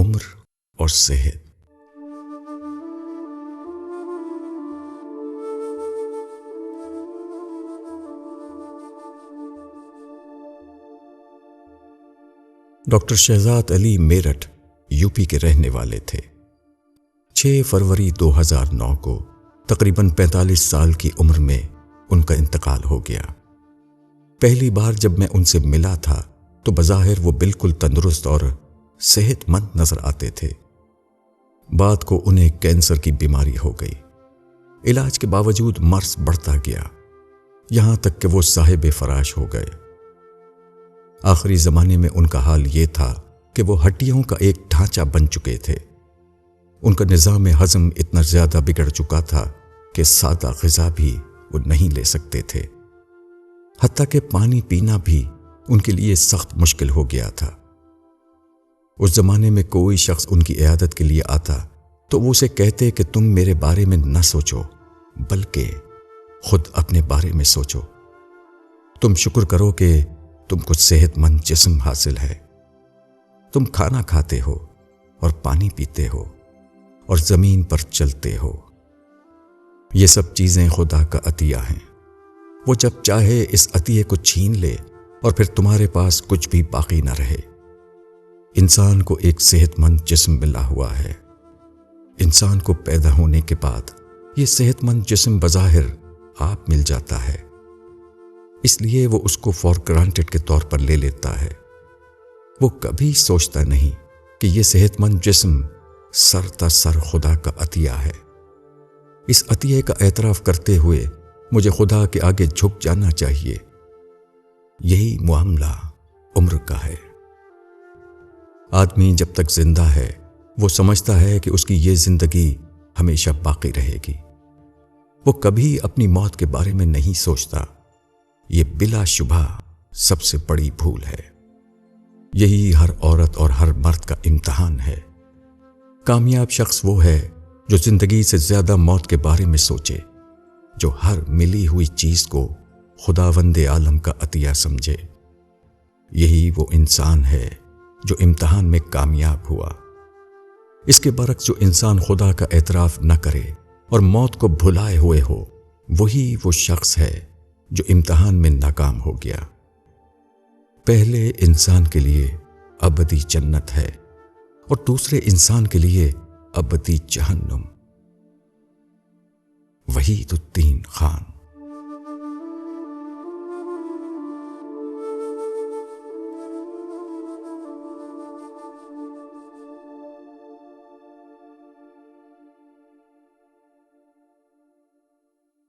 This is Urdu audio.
عمر اور صحت۔ ڈاکٹر شہزاد علی میرٹھ یو پی کے رہنے والے تھے۔ 6 فروری 2009 کو تقریباً 45 سال کی عمر میں ان کا انتقال ہو گیا۔ پہلی بار جب میں ان سے ملا تھا تو بظاہر وہ بالکل تندرست اور صحت مند نظر آتے تھے۔ بعد کو انہیں کینسر کی بیماری ہو گئی۔ علاج کے باوجود مرض بڑھتا گیا، یہاں تک کہ وہ صاحب فراش ہو گئے۔ آخری زمانے میں ان کا حال یہ تھا کہ وہ ہڈیوں کا ایک ڈھانچہ بن چکے تھے۔ ان کا نظام ہضم اتنا زیادہ بگڑ چکا تھا کہ سادہ غذا بھی وہ نہیں لے سکتے تھے، حتیٰ کہ پانی پینا بھی ان کے لیے سخت مشکل ہو گیا تھا۔ اس زمانے میں کوئی شخص ان کی عیادت کے لیے آتا تو وہ اسے کہتے کہ تم میرے بارے میں نہ سوچو، بلکہ خود اپنے بارے میں سوچو۔ تم شکر کرو کہ تم کو صحت مند جسم حاصل ہے، تم کھانا کھاتے ہو اور پانی پیتے ہو اور زمین پر چلتے ہو۔ یہ سب چیزیں خدا کا عطیہ ہیں۔ وہ جب چاہے اس عطیے کو چھین لے اور پھر تمہارے پاس کچھ بھی باقی نہ رہے۔ انسان کو ایک صحت مند جسم ملا ہوا ہے۔ انسان کو پیدا ہونے کے بعد یہ صحت مند جسم بظاہر آپ مل جاتا ہے، اس لیے وہ اس کو فار گرانٹڈ کے طور پر لے لیتا ہے۔ وہ کبھی سوچتا نہیں کہ یہ صحت مند جسم سر تا سر خدا کا عطیہ ہے۔ اس عطیے کا اعتراف کرتے ہوئے مجھے خدا کے آگے جھک جانا چاہیے۔ یہی معاملہ عمر کا ہے۔ آدمی جب تک زندہ ہے وہ سمجھتا ہے کہ اس کی یہ زندگی ہمیشہ باقی رہے گی۔ وہ کبھی اپنی موت کے بارے میں نہیں سوچتا۔ یہ بلا شبہ سب سے بڑی بھول ہے۔ یہی ہر عورت اور ہر مرد کا امتحان ہے۔ کامیاب شخص وہ ہے جو زندگی سے زیادہ موت کے بارے میں سوچے، جو ہر ملی ہوئی چیز کو خداوند عالم کا عطیہ سمجھے۔ یہی وہ انسان ہے جو امتحان میں کامیاب ہوا۔ اس کے برعکس جو انسان خدا کا اعتراف نہ کرے اور موت کو بھلائے ہوئے ہو، وہی وہ شخص ہے جو امتحان میں ناکام ہو گیا۔ پہلے انسان کے لیے ابدی جنت ہے اور دوسرے انسان کے لیے ابدی جہنم۔ وحید الدین خان۔